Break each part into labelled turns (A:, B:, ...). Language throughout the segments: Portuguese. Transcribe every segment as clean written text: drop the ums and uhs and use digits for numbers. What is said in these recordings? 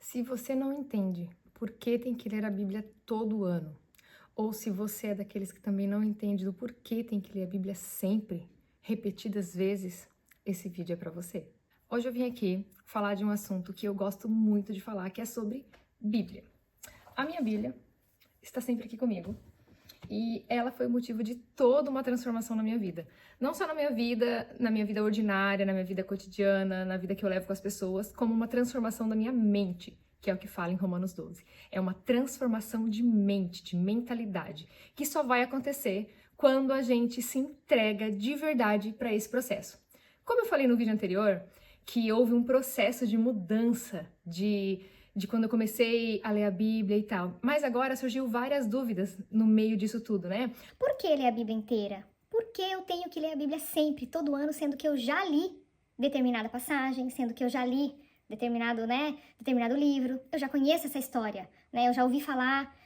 A: Se você não entende por que tem que ler a Bíblia todo ano, ou se você é daqueles que também não entende do porquê tem que ler a Bíblia sempre, repetidas vezes, esse vídeo é para você. Hoje eu vim aqui falar de um assunto que eu gosto muito de falar, que é sobre Bíblia. A minha Bíblia está sempre aqui comigo e ela foi o motivo de toda uma transformação na minha vida. Não só na minha vida ordinária, na minha vida cotidiana, na vida que eu levo com as pessoas, como uma transformação da minha mente, que é o que fala em Romanos 12. É uma transformação de mente, de mentalidade, que só vai acontecer quando a gente se entrega de verdade para esse processo. Como eu falei no vídeo anterior, que houve um processo de mudança, de quando eu comecei a ler a Bíblia e tal. Mas agora surgiu várias dúvidas no meio disso tudo, né?
B: Por que ler a Bíblia inteira? Por que eu tenho que ler a Bíblia sempre, todo ano, sendo que eu já li determinada passagem, sendo que eu já li determinado livro, eu já conheço essa história, né? Eu já ouvi falar.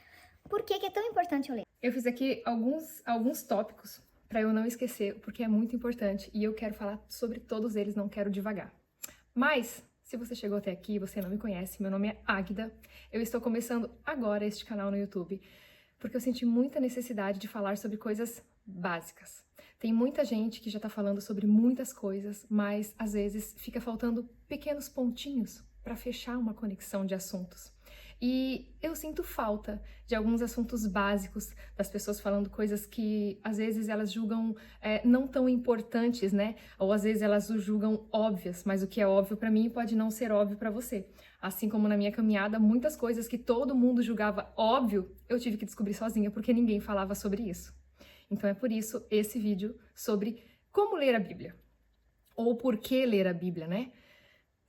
B: Por que é tão importante eu ler?
A: Eu fiz aqui alguns tópicos para eu não esquecer, porque é muito importante e eu quero falar sobre todos eles, não quero devagar. Mas, se você chegou até aqui e você não me conhece, meu nome é Águida. Eu estou começando agora este canal no YouTube, porque eu senti muita necessidade de falar sobre coisas básicas. Tem muita gente que já está falando sobre muitas coisas, mas às vezes fica faltando pequenos pontinhos para fechar uma conexão de assuntos. E eu sinto falta de alguns assuntos básicos, das pessoas falando coisas que às vezes elas julgam não tão importantes, né? Ou às vezes elas o julgam óbvias, mas o que é óbvio para mim pode não ser óbvio para você. Assim como na minha caminhada, muitas coisas que todo mundo julgava óbvio, eu tive que descobrir sozinha, porque ninguém falava sobre isso. Então é por isso esse vídeo sobre como ler a Bíblia. Ou por que ler a Bíblia, né?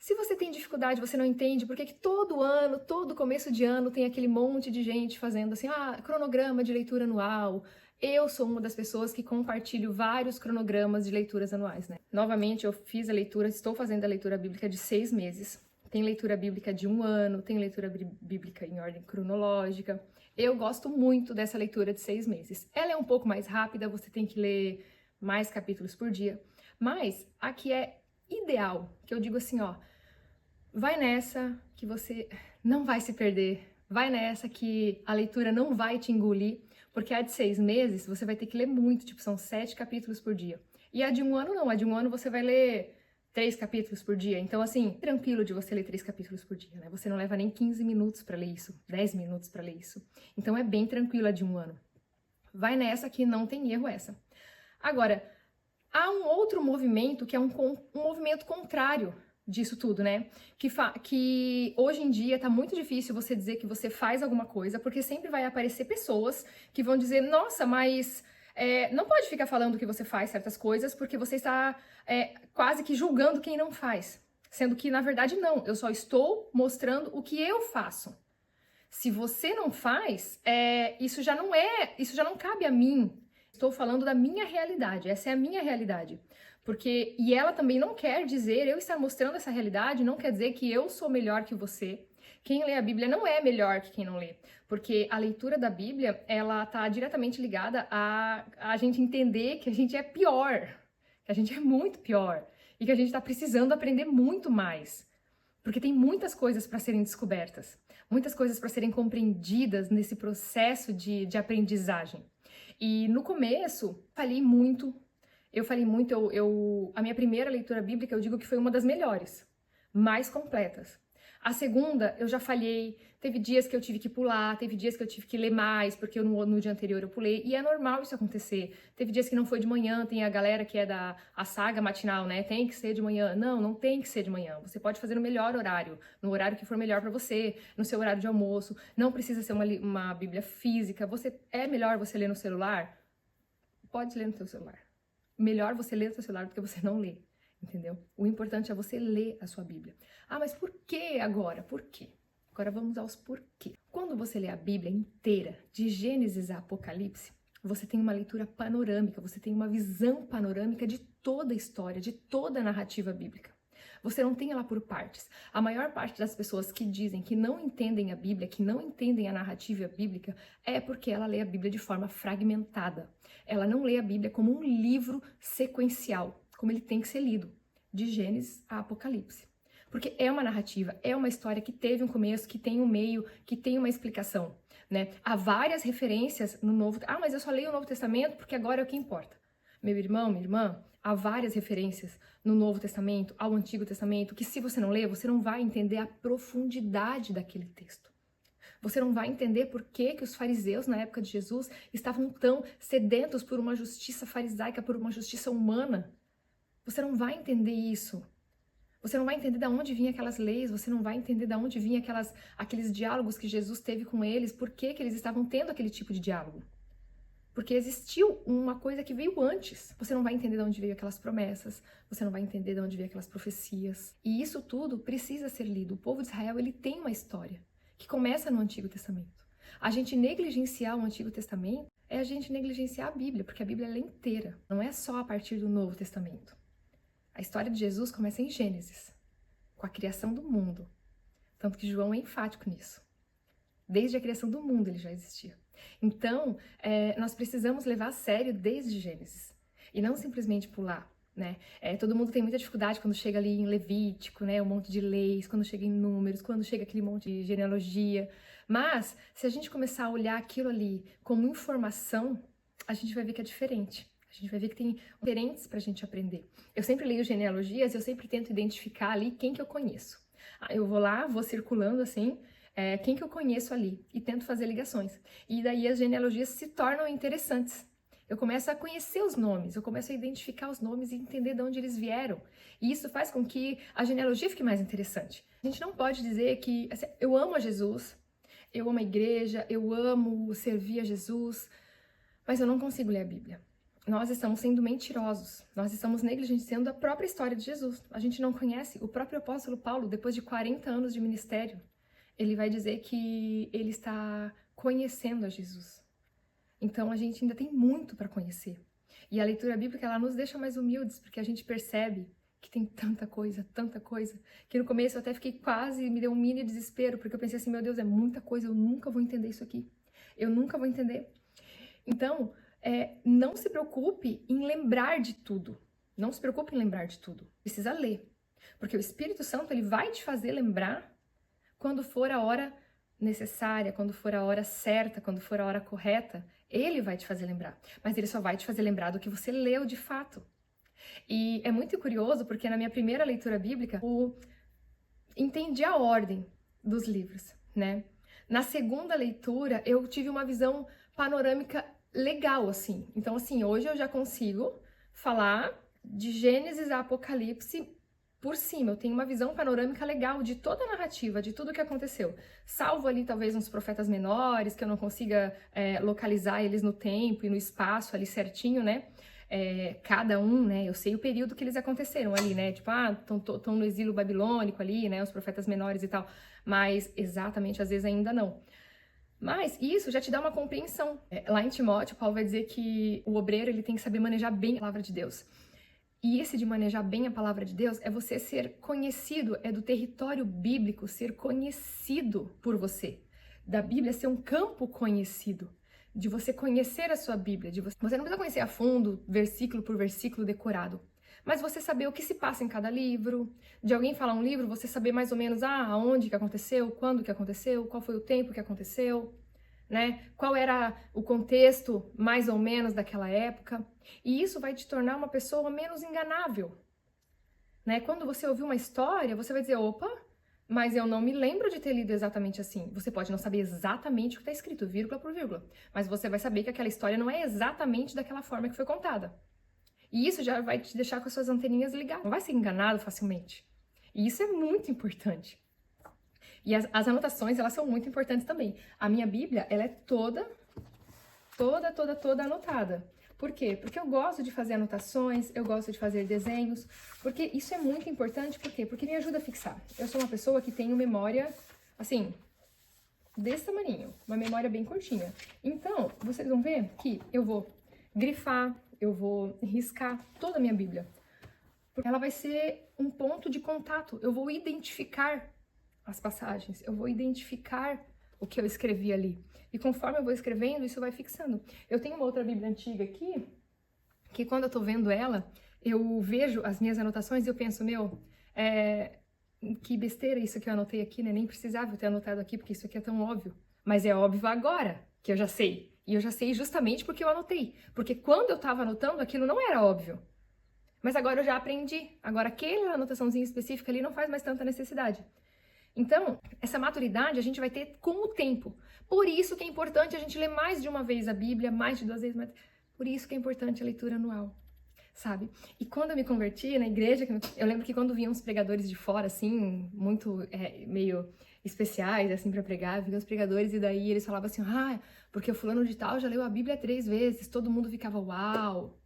A: Se você tem dificuldade, você não entende por que todo ano, todo começo de ano tem aquele monte de gente fazendo assim, cronograma de leitura anual. Eu sou uma das pessoas que compartilho vários cronogramas de leituras anuais, né? Novamente, eu fiz a leitura, estou fazendo a leitura bíblica de 6 meses. Tem leitura bíblica de 1 ano, tem leitura bíblica em ordem cronológica. Eu gosto muito dessa leitura de 6 meses. Ela é um pouco mais rápida, você tem que ler mais capítulos por dia. Mas aqui é ideal, que eu digo assim, vai nessa que você não vai se perder. Vai nessa que a leitura não vai te engolir, porque a de 6 meses você vai ter que ler muito, tipo, são 7 capítulos por dia. E a de 1 ano não, a de 1 ano você vai ler 3 capítulos por dia. Então, assim, tranquilo de você ler 3 capítulos por dia, né? Você não leva nem 15 minutos para ler isso, 10 minutos para ler isso. Então é bem tranquilo a de 1 ano. Vai nessa que não tem erro essa. Agora, há um outro movimento que é um movimento contrário disso tudo, né? Que hoje em dia tá muito difícil você dizer que você faz alguma coisa, porque sempre vai aparecer pessoas que vão dizer, nossa, mas não pode ficar falando que você faz certas coisas, porque você está quase que julgando quem não faz. Sendo que, na verdade, não. Eu só estou mostrando o que eu faço. Se você não faz, isso já não cabe a mim. Estou falando da minha realidade, essa é a minha realidade. E ela também não quer dizer, eu estar mostrando essa realidade, não quer dizer que eu sou melhor que você. Quem lê a Bíblia não é melhor que quem não lê, porque a leitura da Bíblia, ela está diretamente ligada a gente entender que a gente é pior, que a gente é muito pior, e que a gente está precisando aprender muito mais. Porque tem muitas coisas para serem descobertas, muitas coisas para serem compreendidas nesse processo de aprendizagem. E no começo, a minha primeira leitura bíblica, eu digo que foi uma das melhores, mais completas. A segunda, eu já falhei, teve dias que eu tive que pular, teve dias que eu tive que ler mais, porque no dia anterior eu pulei, e é normal isso acontecer. Teve dias que não foi de manhã, tem a galera que é a saga matinal, né? Tem que ser de manhã. Não, não tem que ser de manhã. Você pode fazer no melhor horário, no horário que for melhor para você, no seu horário de almoço. Não precisa ser uma Bíblia física. É melhor você ler no celular? Pode ler no seu celular. Melhor você ler no seu celular do que você não ler. Entendeu? O importante é você ler a sua Bíblia. Mas por que agora? Por quê? Agora vamos aos porquê. Quando você lê a Bíblia inteira, de Gênesis a Apocalipse, você tem uma leitura panorâmica, você tem uma visão panorâmica de toda a história, de toda a narrativa bíblica. Você não tem ela por partes. A maior parte das pessoas que dizem que não entendem a Bíblia, que não entendem a narrativa bíblica, é porque ela lê a Bíblia de forma fragmentada. Ela não lê a Bíblia como um livro sequencial, como ele tem que ser lido, de Gênesis a Apocalipse. Porque é uma narrativa, é uma história que teve um começo, que tem um meio, que tem uma explicação, né? Há várias referências no Novo... Ah, mas eu só leio o Novo Testamento porque agora é o que importa. Meu irmão, minha irmã, há várias referências no Novo Testamento, ao Antigo Testamento, que se você não ler, você não vai entender a profundidade daquele texto. Você não vai entender por que os fariseus, na época de Jesus, estavam tão sedentos por uma justiça farisaica, por uma justiça humana. Você não vai entender isso. Você não vai entender de onde vinham aquelas leis, você não vai entender de onde vinham aqueles diálogos que Jesus teve com eles, por que eles estavam tendo aquele tipo de diálogo. Porque existiu uma coisa que veio antes. Você não vai entender de onde veio aquelas promessas, você não vai entender de onde veio aquelas profecias. E isso tudo precisa ser lido. O povo de Israel, ele tem uma história que começa no Antigo Testamento. A gente negligenciar o Antigo Testamento é a gente negligenciar a Bíblia, porque a Bíblia é inteira, não é só a partir do Novo Testamento. A história de Jesus começa em Gênesis, com a criação do mundo. Tanto que João é enfático nisso. Desde a criação do mundo ele já existia. Então, nós precisamos levar a sério desde Gênesis. E não simplesmente pular, né? Todo mundo tem muita dificuldade quando chega ali em Levítico, né? Um monte de leis, quando chega em Números, quando chega aquele monte de genealogia. Mas, se a gente começar a olhar aquilo ali como informação, a gente vai ver que é diferente. A gente vai ver que tem diferentes pra gente aprender. Eu sempre leio genealogias, eu sempre tento identificar ali quem que eu conheço. Eu vou lá, vou circulando assim, quem que eu conheço ali e tento fazer ligações. E daí as genealogias se tornam interessantes. Eu começo a conhecer os nomes, eu começo a identificar os nomes e entender de onde eles vieram. E isso faz com que a genealogia fique mais interessante. A gente não pode dizer que assim, eu amo a Jesus, eu amo a igreja, eu amo servir a Jesus, mas eu não consigo ler a Bíblia. Nós estamos sendo mentirosos, nós estamos negligenciando a própria história de Jesus. A gente não conhece o próprio apóstolo Paulo, depois de 40 anos de ministério, ele vai dizer que ele está conhecendo a Jesus. Então a gente ainda tem muito para conhecer. E a leitura bíblica ela nos deixa mais humildes, porque a gente percebe que tem tanta coisa, que no começo eu até fiquei quase, me deu um mini desespero, porque eu pensei assim, meu Deus, é muita coisa, eu nunca vou entender isso aqui. Eu nunca vou entender. Então, não se preocupe em lembrar de tudo. Não se preocupe em lembrar de tudo. Precisa ler. Porque o Espírito Santo ele vai te fazer lembrar quando for a hora necessária, quando for a hora certa, quando for a hora correta. Ele vai te fazer lembrar. Mas ele só vai te fazer lembrar do que você leu de fato. E é muito curioso porque na minha primeira leitura bíblica eu entendi a ordem dos livros, né? Na segunda leitura eu tive uma visão panorâmica legal, assim. Então, assim, hoje eu já consigo falar de Gênesis a Apocalipse por cima. Eu tenho uma visão panorâmica legal de toda a narrativa, de tudo que aconteceu. Salvo ali, talvez, uns profetas menores, que eu não consiga localizar eles no tempo e no espaço ali certinho, né? Cada um, né? Eu sei o período que eles aconteceram ali, né? Tipo, estão no exílio babilônico ali, né? Os profetas menores e tal. Mas, exatamente, às vezes ainda não. Mas isso já te dá uma compreensão. Lá em Timóteo, Paulo vai dizer que o obreiro ele tem que saber manejar bem a palavra de Deus. E esse de manejar bem a palavra de Deus é você ser conhecido, é do território bíblico ser conhecido por você. Da Bíblia ser um campo conhecido, de você conhecer a sua Bíblia. Você não precisa conhecer a fundo, versículo por versículo decorado. Mas você saber o que se passa em cada livro, de alguém falar um livro, você saber mais ou menos aonde que aconteceu, quando que aconteceu, qual foi o tempo que aconteceu, né? Qual era o contexto mais ou menos daquela época. E isso vai te tornar uma pessoa menos enganável, né? Quando você ouvir uma história, você vai dizer, opa, mas eu não me lembro de ter lido exatamente assim. Você pode não saber exatamente o que está escrito, vírgula por vírgula, mas você vai saber que aquela história não é exatamente daquela forma que foi contada. E isso já vai te deixar com as suas anteninhas ligadas. Não vai ser enganado facilmente. E isso é muito importante. E as anotações, elas são muito importantes também. A minha Bíblia, ela é toda anotada. Por quê? Porque eu gosto de fazer anotações, eu gosto de fazer desenhos, porque isso é muito importante. Por quê? Porque me ajuda a fixar. Eu sou uma pessoa que tem memória, assim, desse tamaninho. Uma memória bem curtinha. Então, vocês vão ver que eu vou grifar, eu vou riscar toda a minha Bíblia. Porque ela vai ser um ponto de contato. Eu vou identificar as passagens, eu vou identificar o que eu escrevi ali. E conforme eu vou escrevendo, isso vai fixando. Eu tenho uma outra Bíblia antiga aqui, que quando eu tô vendo ela, eu vejo as minhas anotações e eu penso, que besteira isso que eu anotei aqui, né? Nem precisava eu ter anotado aqui, porque isso aqui é tão óbvio. Mas é óbvio agora que eu já sei. E eu já sei justamente porque eu anotei. Porque quando eu tava anotando, aquilo não era óbvio. Mas agora eu já aprendi. Agora aquela anotaçãozinha específica ali não faz mais tanta necessidade. Então, essa maturidade a gente vai ter com o tempo. Por isso que é importante a gente ler mais de uma vez a Bíblia, mais de 2 vezes. Por isso que é importante a leitura anual, sabe? E quando eu me converti na igreja, eu lembro que quando vinham os pregadores de fora, assim, muito, meio especiais, assim, pra pregar, vinham os pregadores e daí eles falavam assim, porque o fulano de tal já leu a Bíblia 3 vezes. Todo mundo ficava, uau!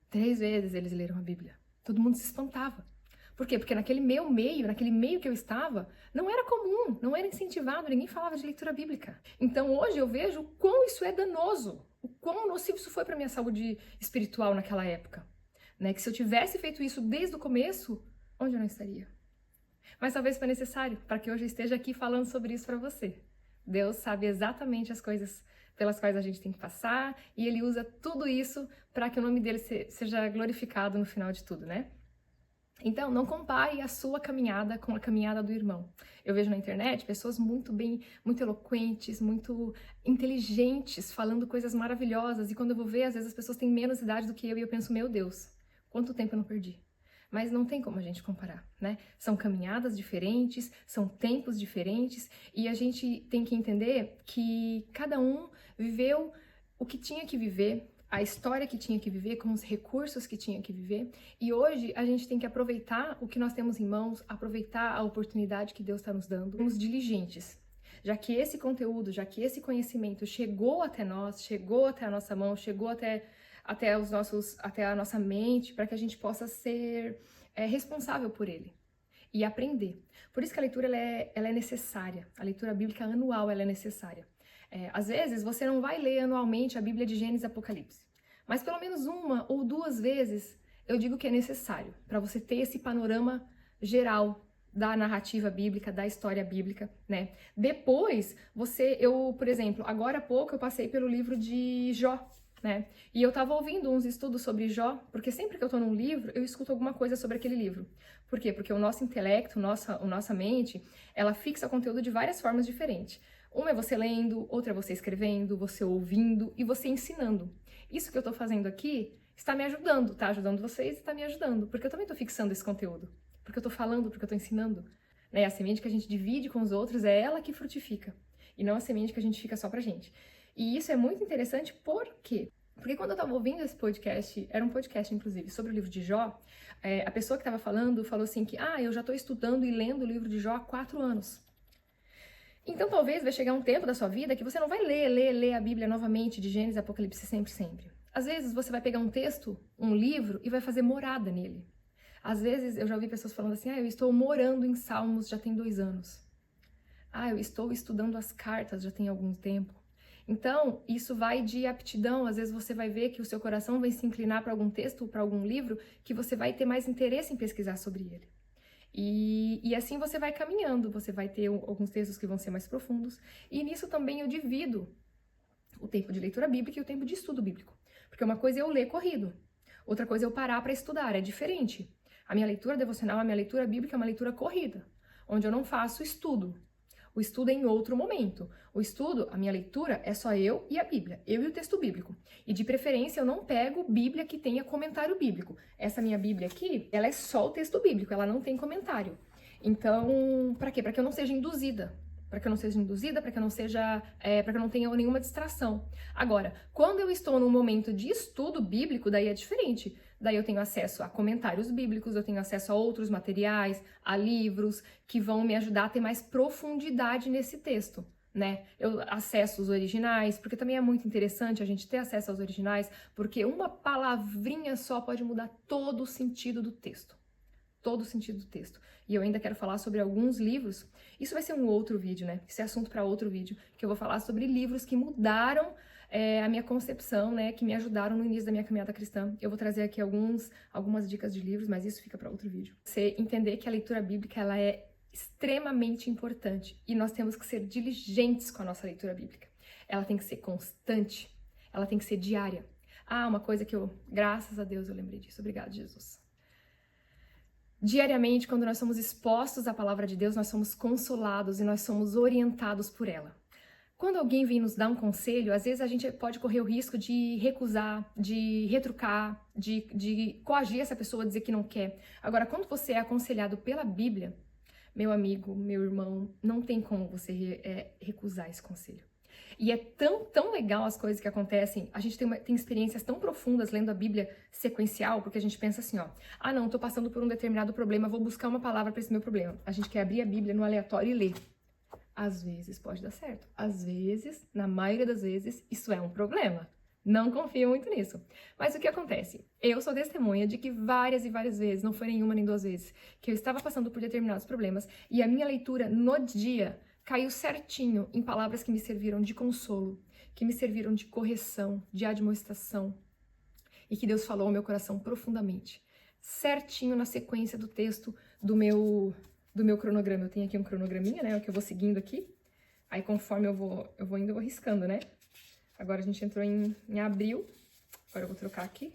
A: 3 vezes eles leram a Bíblia. Todo mundo se espantava. Por quê? Porque naquele meio que eu estava, não era comum, não era incentivado, ninguém falava de leitura bíblica. Então hoje eu vejo o quão isso é danoso, o quão nocivo isso foi para minha saúde espiritual naquela época. Né? Que se eu tivesse feito isso desde o começo, onde eu não estaria? Mas talvez foi necessário para que hoje eu esteja aqui falando sobre isso para você. Deus sabe exatamente as coisas pelas quais a gente tem que passar e Ele usa tudo isso para que o nome dele seja glorificado no final de tudo, né? Então, não compare a sua caminhada com a caminhada do irmão. Eu vejo na internet pessoas muito eloquentes, muito inteligentes, falando coisas maravilhosas. E quando eu vou ver, às vezes as pessoas têm menos idade do que eu e eu penso, meu Deus, quanto tempo eu não perdi. Mas não tem como a gente comparar, né? São caminhadas diferentes, são tempos diferentes e a gente tem que entender que cada um viveu o que tinha que viver, a história que tinha que viver, com os recursos que tinha que viver. E hoje a gente tem que aproveitar o que nós temos em mãos, aproveitar a oportunidade que Deus está nos dando. Somos diligentes. Já que esse conteúdo, já que esse conhecimento chegou até nós, chegou até a nossa mão, chegou até a nossa mente, para que a gente possa ser responsável por ele e aprender. Por isso que a leitura ela é necessária. A leitura bíblica anual ela é necessária. Às vezes, você não vai ler anualmente a Bíblia de Gênesis e Apocalipse, mas pelo menos 1 ou 2 vezes eu digo que é necessário para você ter esse panorama geral da narrativa bíblica, da história bíblica, né? Depois, por exemplo, agora há pouco eu passei pelo livro de Jó, né? E eu tava ouvindo uns estudos sobre Jó, porque sempre que eu tô num livro, eu escuto alguma coisa sobre aquele livro. Por quê? Porque o nosso intelecto, nossa mente, ela fixa conteúdo de várias formas diferentes. Uma é você lendo, outra é você escrevendo, você ouvindo e você ensinando. Isso que eu tô fazendo aqui está me ajudando, tá ajudando vocês e está me ajudando, porque eu também tô fixando esse conteúdo, porque eu tô falando, porque eu tô ensinando. Né? A semente que a gente divide com os outros é ela que frutifica, e não a semente que a gente fica só pra gente. E isso é muito interessante, por quê? Porque quando eu tava ouvindo esse podcast, era um podcast, inclusive, sobre o livro de Jó, a pessoa que tava falando falou assim que, eu já tô estudando e lendo o livro de Jó há 4 anos. Então, talvez vai chegar um tempo da sua vida que você não vai ler a Bíblia novamente, de Gênesis, Apocalipse, sempre. Às vezes, você vai pegar um texto, um livro, e vai fazer morada nele. Às vezes, eu já ouvi pessoas falando assim, eu estou morando em Salmos já tem 2 anos. Eu estou estudando as cartas já tem algum tempo. Então, isso vai de aptidão. Às vezes, você vai ver que o seu coração vai se inclinar para algum texto, para algum livro, que você vai ter mais interesse em pesquisar sobre ele. E assim você vai caminhando, você vai ter alguns textos que vão ser mais profundos. E nisso também eu divido o tempo de leitura bíblica e o tempo de estudo bíblico. Porque uma coisa é eu ler corrido, outra coisa é eu parar para estudar, é diferente. A minha leitura devocional, a minha leitura bíblica é uma leitura corrida, onde eu não faço estudo. O estudo é em outro momento. O estudo, a minha leitura, é só eu e a Bíblia, eu e o texto bíblico. E de preferência eu não pego Bíblia que tenha comentário bíblico. Essa minha Bíblia aqui, ela é só o texto bíblico, ela não tem comentário. Então, para quê? Para que eu não seja induzida. Para que eu não seja induzida, para que eu não tenha nenhuma distração. Agora, quando eu estou num momento de estudo bíblico, daí é diferente. Daí eu tenho acesso a comentários bíblicos, eu tenho acesso a outros materiais, a livros que vão me ajudar a ter mais profundidade nesse texto, né? Eu acesso os originais, porque também é muito interessante a gente ter acesso aos originais, porque uma palavrinha só pode mudar todo o sentido do texto. Todo o sentido do texto. E eu ainda quero falar sobre alguns livros. Isso vai ser um outro vídeo, né? Esse é assunto para outro vídeo, que eu vou falar sobre livros que mudaram a minha concepção, né? Que me ajudaram no início da minha caminhada cristã. Eu vou trazer aqui algumas dicas de livros, mas isso fica para outro vídeo. Você entender que a leitura bíblica, ela é extremamente importante e nós temos que ser diligentes com a nossa leitura bíblica. Ela tem que ser constante, ela tem que ser diária. Uma coisa que graças a Deus eu lembrei disso. Obrigada, Jesus. Diariamente, quando nós somos expostos à palavra de Deus, nós somos consolados e nós somos orientados por ela. Quando alguém vem nos dar um conselho, às vezes a gente pode correr o risco de recusar, de retrucar, de coagir essa pessoa a dizer que não quer. Agora, quando você é aconselhado pela Bíblia, meu amigo, meu irmão, não tem como você recusar esse conselho. E é tão legal as coisas que acontecem. A gente tem experiências tão profundas lendo a Bíblia sequencial, porque a gente pensa assim, ó, ah não, tô passando por um determinado problema, vou buscar uma palavra para esse meu problema. A gente quer abrir a Bíblia no aleatório e ler. Às vezes pode dar certo. Às vezes, na maioria das vezes, isso é um problema. Não confio muito nisso. Mas o que acontece? Eu sou testemunha de que várias e várias vezes, não foi nenhuma nem duas vezes, que eu estava passando por determinados problemas e a minha leitura no dia caiu certinho em palavras que me serviram de consolo, que me serviram de correção, de admoestação e que Deus falou ao meu coração profundamente. Certinho na sequência do texto do meu cronograma. Eu tenho aqui um cronograminha, né, que eu vou seguindo aqui. Aí conforme eu vou indo, eu vou riscando, né? Agora a gente entrou em abril. Agora eu vou trocar aqui.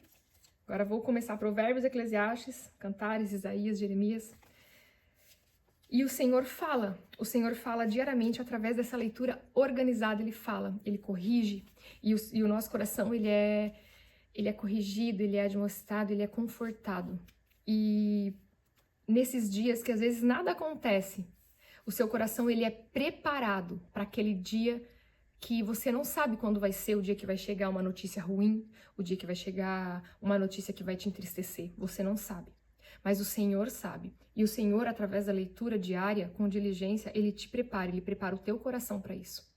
A: Agora eu vou começar Provérbios, Eclesiastes, Cantares, Isaías, Jeremias. E o Senhor fala diariamente através dessa leitura organizada, ele fala, ele corrige. E o nosso coração, ele é corrigido, ele é admoestado, ele é confortado. E nesses dias que às vezes nada acontece, o seu coração ele é preparado para aquele dia que você não sabe quando vai ser, o dia que vai chegar uma notícia ruim, o dia que vai chegar uma notícia que vai te entristecer. Você não sabe, mas o Senhor sabe. E o Senhor, através da leitura diária, com diligência, ele te prepara, ele prepara o teu coração para isso.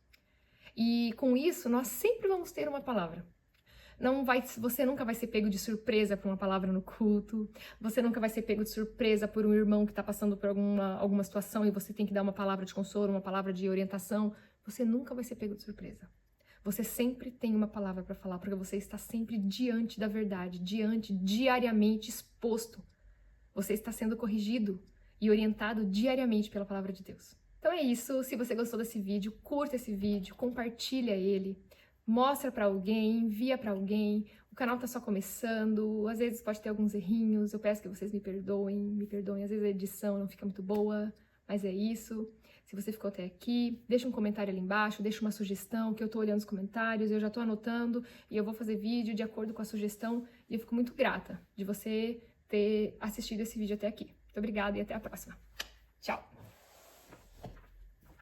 A: E com isso, nós sempre vamos ter uma palavra. Você nunca vai ser pego de surpresa por uma palavra no culto, você nunca vai ser pego de surpresa por um irmão que está passando por alguma situação e você tem que dar uma palavra de consolo, uma palavra de orientação. Você nunca vai ser pego de surpresa. Você sempre tem uma palavra para falar, porque você está sempre diante da verdade, diariamente exposto. Você está sendo corrigido e orientado diariamente pela palavra de Deus. Então é isso, se você gostou desse vídeo, curta esse vídeo, compartilha ele. Mostra pra alguém, envia pra alguém. O canal tá só começando, às vezes pode ter alguns errinhos. Eu peço que vocês me perdoem. Às vezes a edição não fica muito boa, mas é isso. Se você ficou até aqui, deixa um comentário ali embaixo, deixa uma sugestão, que eu tô olhando os comentários, eu já tô anotando e eu vou fazer vídeo de acordo com a sugestão. E eu fico muito grata de você ter assistido esse vídeo até aqui. Muito obrigada e até a próxima. Tchau!